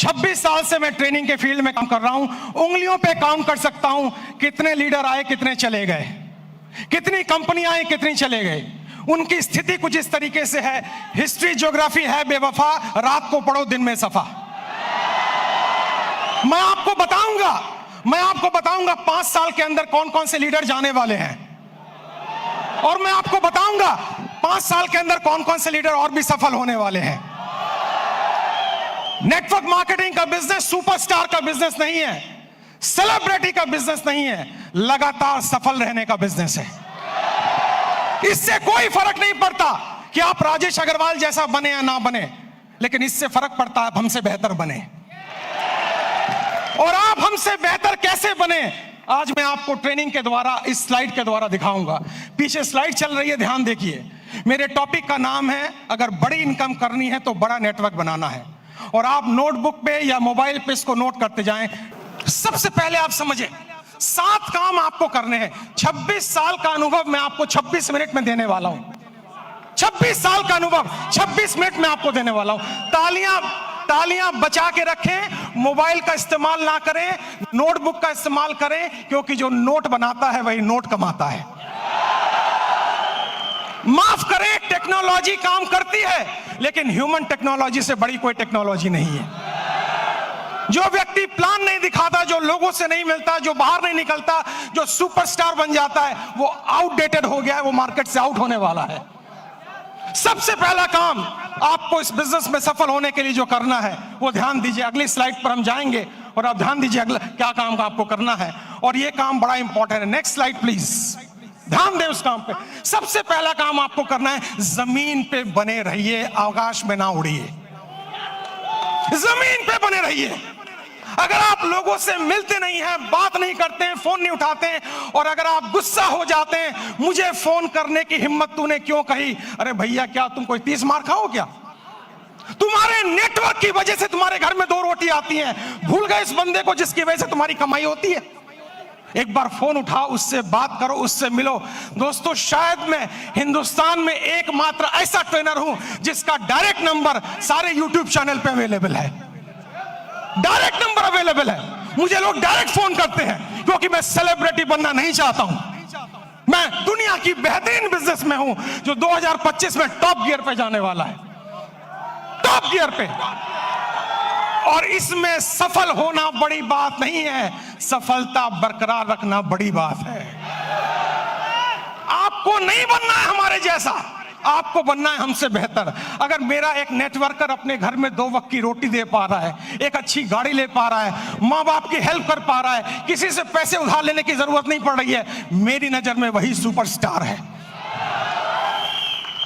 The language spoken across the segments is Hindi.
26 साल से मैं ट्रेनिंग के फील्ड में काम कर रहा हूं। उंगलियों पे काम कर सकता हूं कितने लीडर आए, कितने चले गए, कितनी कंपनियां आई, कितनी चले गए। उनकी स्थिति कुछ इस तरीके से है। हिस्ट्री ज्योग्राफी है बेवफा, रात को पढ़ो दिन में सफा। मैं आपको बताऊंगा 5 साल के अंदर कौन कौन से लीडर जाने वाले हैं, और मैं आपको बताऊंगा 5 साल के अंदर कौन कौन से लीडर और भी सफल होने वाले हैं। नेटवर्क मार्केटिंग का बिजनेस सुपरस्टार का बिजनेस नहीं है, सेलिब्रिटी का बिजनेस नहीं है, लगातार सफल रहने का बिजनेस है। इससे कोई फर्क नहीं पड़ता कि आप राजेश अग्रवाल जैसा बने या ना बने, लेकिन इससे फर्क पड़ता है आप हमसे बेहतर बने। और आप हमसे बेहतर कैसे बने, आज मैं आपको ट्रेनिंग के द्वारा, इस स्लाइड के द्वारा दिखाऊंगा। पीछे स्लाइड चल रही है, ध्यान देखिए। मेरे टॉपिक का नाम है, अगर बड़ी इनकम करनी है तो बड़ा नेटवर्क बनाना है। और आप नोटबुक पे या मोबाइल पे इसको नोट करते जाएं। सबसे पहले आप समझें 7 काम आपको करने हैं। 26 साल का अनुभव मैं आपको 26 मिनट में देने वाला हूं। 26 साल का अनुभव 26 मिनट में आपको देने वाला हूं। तालियां बचा के रखें, मोबाइल का इस्तेमाल ना करें, नोटबुक का इस्तेमाल करें, क्योंकि जो नोट बनाता है वही नोट कमाता है। माफ करें, टेक्नोलॉजी काम करती है, लेकिन ह्यूमन टेक्नोलॉजी से बड़ी कोई टेक्नोलॉजी नहीं है। जो व्यक्ति प्लान नहीं दिखाता, जो लोगों से नहीं मिलता, जो बाहर नहीं निकलता, जो सुपरस्टार बन जाता है, वो आउटडेटेड हो गया है, वो मार्केट से आउट होने वाला है। सबसे पहला काम आपको इस बिजनेस में सफल होने के लिए जो करना है वो ध्यान दीजिए। अगली स्लाइड पर हम जाएंगे और आप ध्यान दीजिए अगला क्या काम का आपको करना है, और ये काम बड़ा इंपॉर्टेंट है। नेक्स्ट स्लाइड प्लीज, ध्यान दें उस काम पे। सबसे पहला काम आपको करना है, जमीन पे बने रहिए, आकाश में ना उड़िए। जमीन पे बने रहिए। अगर आप लोगों से मिलते नहीं हैं, बात नहीं करते हैं, फोन नहीं उठाते हैं, और अगर आप गुस्सा हो जाते हैं, मुझे फोन करने की हिम्मत तूने क्यों कही, अरे भैया क्या तुम कोई 30 मार खाओ क्या? तुम्हारे नेटवर्क की वजह से तुम्हारे घर में 2 रोटी आती हैं। भूल गए इस बंदे को जिसकी वजह से तुम्हारी कमाई होती है? एक बार फोन उठाओ, उससे बात करो, उससे मिलो। दोस्तों, शायद मैं हिंदुस्तान में एकमात्र ऐसा ट्रेनर हूं जिसका डायरेक्ट नंबर सारे यूट्यूब चैनल पे अवेलेबल है। डायरेक्ट नंबर अवेलेबल है। मुझे लोग डायरेक्ट फोन करते हैं, क्योंकि मैं सेलिब्रिटी बनना नहीं चाहता हूं। मैं दुनिया की बेहतरीन बिजनेस में हूं, जो 2025 में टॉप गियर पे जाने वाला है, टॉप गियर पे। और इसमें सफल होना बड़ी बात नहीं है, सफलता बरकरार रखना बड़ी बात है। आपको नहीं बनना है हमारे जैसा, आपको बनना है हमसे बेहतर। अगर मेरा एक नेटवर्कर अपने घर में 2 वक्त की रोटी दे पा रहा है, एक अच्छी गाड़ी ले पा रहा है, माँ बाप की हेल्प कर पा रहा है, किसी से पैसे उधार लेने की जरूरत नहीं पड़ रही है, मेरी नजर में वही सुपरस्टार है।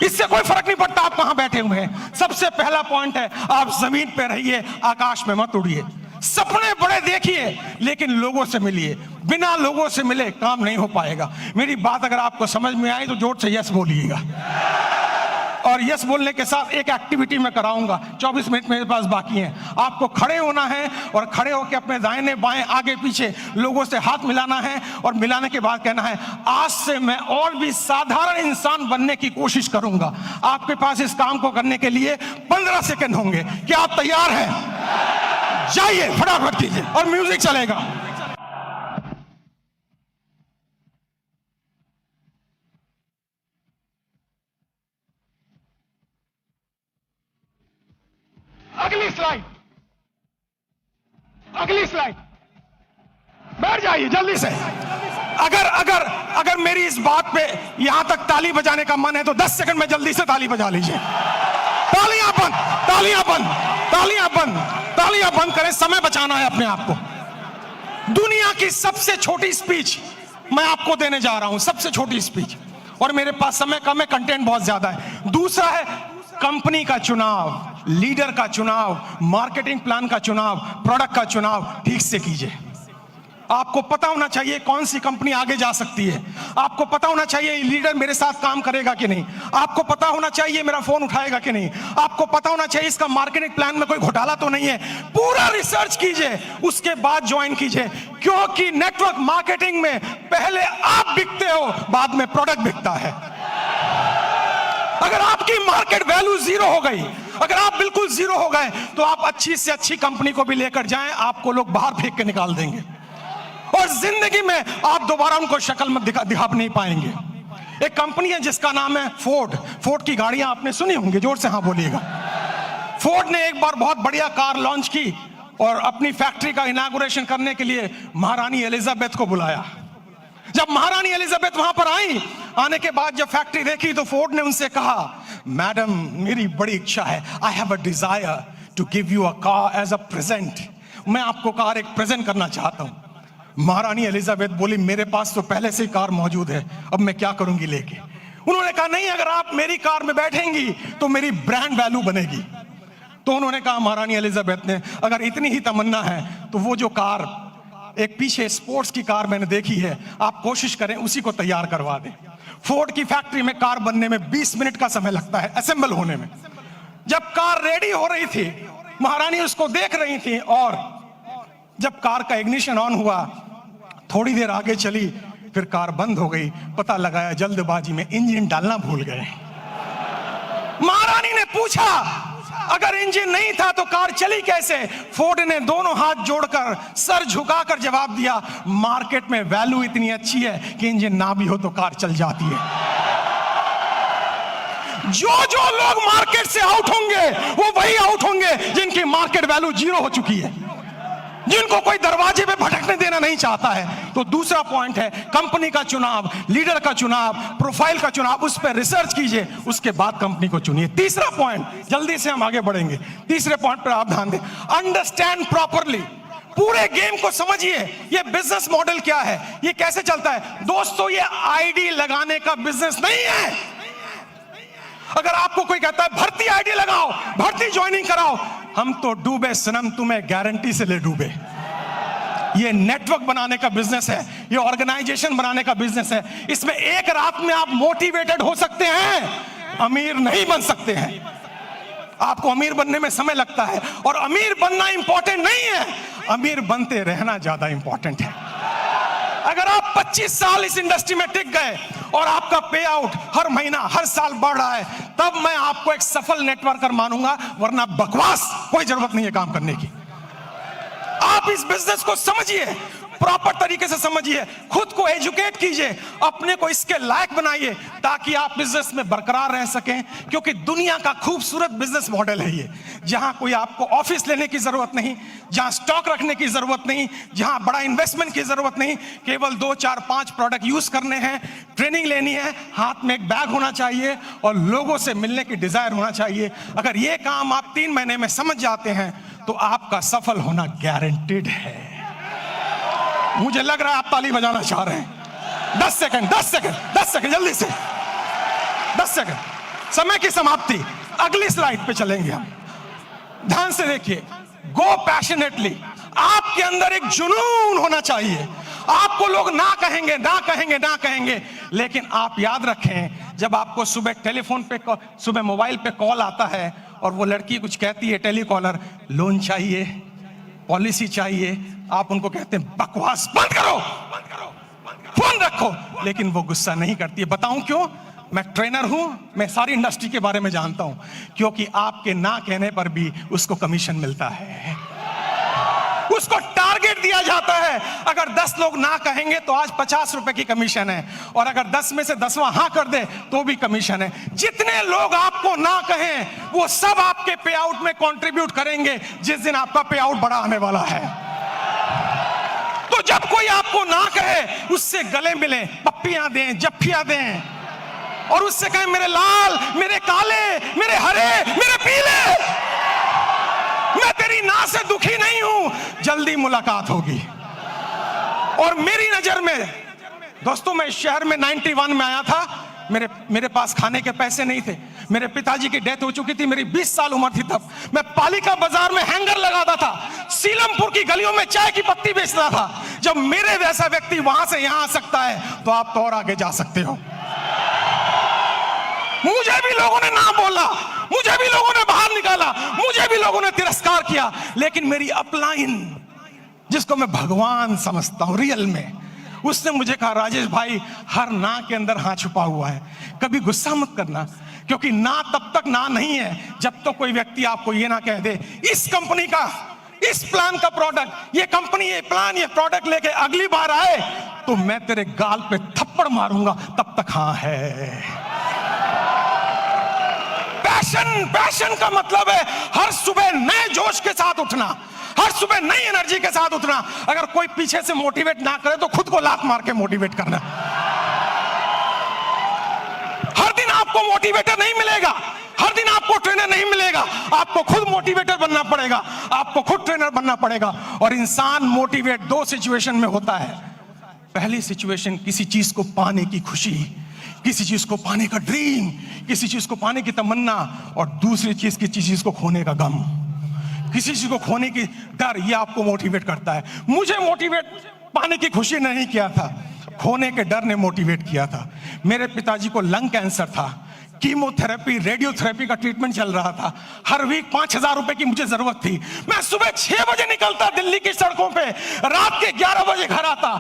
इससे कोई फर्क नहीं पड़ता आप कहां बैठे हुए हैं। सबसे पहला पॉइंट है, आप जमीन पे रहिए, आकाश में मत उड़िए। सपने बड़े देखिए, लेकिन लोगों से मिलिए। बिना लोगों से मिले काम नहीं हो पाएगा। मेरी बात अगर आपको समझ में आई तो जोर से यस बोलिएगा। और यस बोलने के साथ एक एक्टिविटी मैं कराऊंगा। 24 मिनट मेरे पास बाकी हैं। आपको खड़े होना है और खड़े होकर अपने दाहिने बाएं आगे पीछे लोगों से हाथ मिलाना है, और मिलाने के बाद कहना है, आज से मैं और भी साधारण इंसान बनने की कोशिश करूंगा। आपके पास इस काम को करने के लिए 15 सेकंड होंगे। क्या आप तैयार हैं? जाइए, फटाफट कीजिए, और म्यूजिक चलेगा। अगली स्लाइड, बैठ जाइए जल्दी से। अगर मेरी इस बात पे यहां तक ताली बजाने का मन है तो 10 सेकंड में जल्दी से ताली बजा लीजिए। तालियां बंद, तालियां बंद, तालियां बंद, तालियां बंद करें, समय बचाना है अपने आप को। दुनिया की सबसे छोटी स्पीच मैं आपको देने जा रहा हूं, सबसे छोटी स्पीच, और मेरे पास समय कम है, कंटेंट बहुत ज्यादा है। दूसरा है कंपनी का चुनाव, लीडर का चुनाव, मार्केटिंग प्लान का चुनाव, प्रोडक्ट का चुनाव ठीक से कीजिए। आपको पता होना चाहिए कौन सी कंपनी आगे जा सकती है। आपको पता होना चाहिए लीडर मेरे साथ काम करेगा कि नहीं। आपको पता होना चाहिए मेरा फोन उठाएगा कि नहीं। आपको पता होना चाहिए इसका मार्केटिंग प्लान में कोई घोटाला तो नहीं है। पूरा रिसर्च कीजिए, उसके बाद ज्वाइन कीजिए, क्योंकि नेटवर्क मार्केटिंग में पहले आप बिकते हो, बाद में प्रोडक्ट बिकता है। अगर आपकी मार्केट वैल्यू 0 हो गई, अगर आप बिल्कुल जीरो हो गए तो आप अच्छी से अच्छी कंपनी को भी लेकर जाएं, आपको लोग बाहर फेंक के निकाल देंगे और जिंदगी में आप दोबारा उनको शक्ल में दिखा नहीं पाएंगे। एक कंपनी है जिसका नाम है फोर्ड। फोर्ड की गाड़ियां आपने सुनी होंगी, जोर से हाँ बोलिएगा। फोर्ड ने एक बार बहुत बढ़िया कार लॉन्च की और अपनी फैक्ट्री का इनॉग्रेशन करने के लिए महारानी एलिजाबेथ को बुलाया। जब महारानी एलिजाबेथ वहां पर आई, आने के बाद जब फैक्ट्री देखी तो फोर्ड ने उनसे कहा, मैडम मेरी बड़ी इच्छा है, I have a desire to give you a car as a present. मैं आपको कार एक प्रेजेंट करना चाहता हूं। महारानी एलिजाबेथ बोली, मेरे पास तो पहले से ही कार मौजूद है, अब मैं क्या करूंगी लेके। उन्होंने कहा, नहीं, अगर आप मेरी कार में बैठेंगी तो मेरी ब्रांड वैल्यू बनेगी। तो उन्होंने कहा, महारानी एलिजाबेथ ने, अगर इतनी ही तमन्ना है तो वो जो कार एक पीछे स्पोर्ट्स की कार मैंने देखी है, आप कोशिश करें उसी को तैयार करवा दें। फोर्ड की फैक्ट्री में कार बनने में 20 मिनट का समय लगता है, असेंबल होने में। जब कार रेडी हो रही थी, महारानी उसको देख रही थी और जब कार का इग्निशन ऑन हुआ, थोड़ी देर आगे चली, फिर कार बंद हो गई। पता लगाया जल्दबाजी में इंजन डालना भूल गए। महारानी ने पूछा, अगर इंजन नहीं था तो कार चली कैसे? फोर्ड ने दोनों हाथ जोड़कर सर झुकाकर जवाब दिया, मार्केट में वैल्यू इतनी अच्छी है कि इंजन ना भी हो तो कार चल जाती है। जो लोग मार्केट से आउट होंगे वो वही आउट होंगे जिनकी मार्केट वैल्यू जीरो हो चुकी है, जिनको कोई दरवाजे पे भटकने देना नहीं चाहता है। तो दूसरा पॉइंट है कंपनी का चुनाव, लीडर का चुनाव, प्रोफाइल का चुनाव, उस पर रिसर्च कीजिए, उसके बाद कंपनी को चुनिए। तीसरा पॉइंट, जल्दी से हम आगे बढ़ेंगे, तीसरे पॉइंट पर आप ध्यान दें, अंडरस्टैंड प्रॉपरली। पूरे गेम को समझिए, ये बिजनेस मॉडल क्या है, ये कैसे चलता है। दोस्तों, ये आईडी लगाने का बिजनेस नहीं है। अगर आपको कोई कहता है भर्ती आईडी लगाओ, भर्ती ज्वाइनिंग कराओ, हम तो डूबे सनम, तुम्हें गारंटी से ले डूबे। ये नेटवर्क बनाने का बिजनेस है, ये ऑर्गेनाइजेशन बनाने का बिजनेस है। इसमें एक रात में आप मोटिवेटेड हो सकते हैं, अमीर नहीं बन सकते हैं। आपको अमीर बनने में समय लगता है और अमीर बनना इंपॉर्टेंट नहीं है, अमीर बनते रहना ज्यादा इंपॉर्टेंट है। अगर आप 25 साल इस इंडस्ट्री में टिक गए और आपका पे आउट हर महीना हर साल बढ़ रहा है, तब मैं आपको एक सफल नेटवर्कर मानूंगा, वरना बकवास कोई जरूरत नहीं है काम करने की। आप इस बिजनेस को समझिए, प्रॉपर तरीके से समझिए, खुद को एजुकेट कीजिए, अपने को इसके लायक बनाइए ताकि आप बिजनेस में बरकरार रह सकें। क्योंकि दुनिया का खूबसूरत बिजनेस मॉडल है ये, जहां कोई आपको ऑफिस लेने की जरूरत नहीं, जहां स्टॉक रखने की जरूरत नहीं, जहां बड़ा इन्वेस्टमेंट की जरूरत नहीं, केवल 2, 4, 5 प्रोडक्ट यूज करने हैं, ट्रेनिंग लेनी है, हाथ में एक बैग होना चाहिए और लोगों से मिलने की डिजायर होना चाहिए। अगर ये काम आप 3 महीने में समझ जाते हैं तो आपका सफल होना गारंटेड है। मुझे लग रहा है आप ताली बजाना चाह रहे हैं। 10 सेकंड जल्दी से, 10 सेकंड, समय की समाप्ति। अगली स्लाइड पे चलेंगे हम, ध्यान से देखिए। गो पैशनेटली, आपके अंदर एक जुनून होना चाहिए। आपको लोग ना कहेंगे ना कहेंगे ना कहेंगे, लेकिन आप याद रखें, जब आपको सुबह टेलीफोन पे, सुबह मोबाइल पे कॉल आता है और वो लड़की कुछ कहती है, टेलीकॉलर, लोन चाहिए, पॉलिसी चाहिए, आप उनको कहते हैं बकवास बंद करो, फोन रखो, लेकिन वो गुस्सा नहीं करती है। बताऊं क्यों? मैं ट्रेनर हूं, मैं सारी इंडस्ट्री के बारे में जानता हूं। क्योंकि आपके ना कहने पर भी उसको कमीशन मिलता है, उसको टारगेट दिया जाता है। अगर 10 लोग ना कहेंगे तो आज 50 रुपए की कमीशन है, और अगर 10 में से 10वां हाँ कर दे तो भी कमीशन है। जितने लोग आपको ना कहें वो सब आपके पे आउट में कंट्रीब्यूट करेंगे जिस दिन आपका पे आउट बड़ा आने वाला है। तो जब कोई आपको ना कहे, उससे गले मिलें, पप्पियां दें, जफ्फियां दें, और उससे कहें मेरे लाल, मेरे काले, मेरे हरे, मेरे पीले, मैं तेरी ना से दुखी नहीं हूं, जल्दी मुलाकात होगी। और मेरी नजर में दोस्तों, मैं इस शहर में 91 में आया था, मेरे पास खाने के पैसे नहीं थे, मेरे पिताजी की डेथ हो चुकी थी, मेरी 20 साल उम्र थी तब। मैं पालिका बाजार में हैंगर लगाता था, सीलमपुर की गलियों में चाय की पत्ती बेचता था। जब मेरे जैसा व्यक्ति वहां से यहां आ सकता है तो आप तो और आगे जा सकते हो। मुझे भी लोगों ने ना बोला, मुझे भी लोगों ने बाहर निकाला, मुझे भी लोगों ने तिरस्कार किया, लेकिन मेरी अपलाइन, जिसको मैं भगवान समझता हूं रियल में, उसने मुझे कहा, राजेश भाई, हर ना के अंदर हाँ छुपा हुआ है, कभी गुस्सा मत करना, क्योंकि ना तब तक ना नहीं है जब तक कोई व्यक्ति आपको ये ना कह दे इस कंपनी का, इस प्लान का प्रोडक्ट, ये कंपनी, ये प्लान, ये प्रोडक्ट लेके अगली बार आए तो मैं तेरे गाल पे थप्पड़ मारूंगा, तब तक हाँ है। पैशन का मतलब है हर सुबह नए जोश के साथ उठना, हर सुबह नई एनर्जी के साथ उठना। अगर कोई पीछे से मोटिवेट ना करे तो खुद को लात मार के मोटिवेट करना। हर दिन आपको मोटिवेटर नहीं मिलेगा, हर दिन आपको ट्रेनर नहीं मिलेगा, आपको खुद मोटिवेटर बनना पड़ेगा, आपको खुद ट्रेनर बनना पड़ेगा। और इंसान मोटिवेट दो सिचुएशन में होता है। पहली सिचुएशन किसी चीज को पाने की खुशी, किसी चीज को पाने का ड्रीम, किसी चीज को पाने की तमन्ना, और दूसरी चीज किसी चीज को खोने का गम, किसी चीज को खोने की डर, ये आपको मोटिवेट करता है। मुझे मोटिवेट पाने की खुशी ने नहीं किया था, खोने के डर ने मोटिवेट किया था। मेरे पिताजी को लंग कैंसर था, कीमोथेरेपी, रेडियोथेरेपी का ट्रीटमेंट चल रहा था, हर वीक 5,000 रुपए की मुझे जरूरत थी। मैं सुबह 6 बजे निकलता दिल्ली की सड़कों पे, रात के 11 बजे घर आता,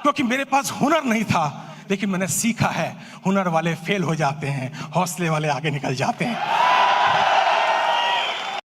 क्योंकि मेरे पास हुनर नहीं था। लेकिन मैंने सीखा है, हुनर वाले फेल हो जाते हैं, हौसले वाले आगे निकल जाते हैं।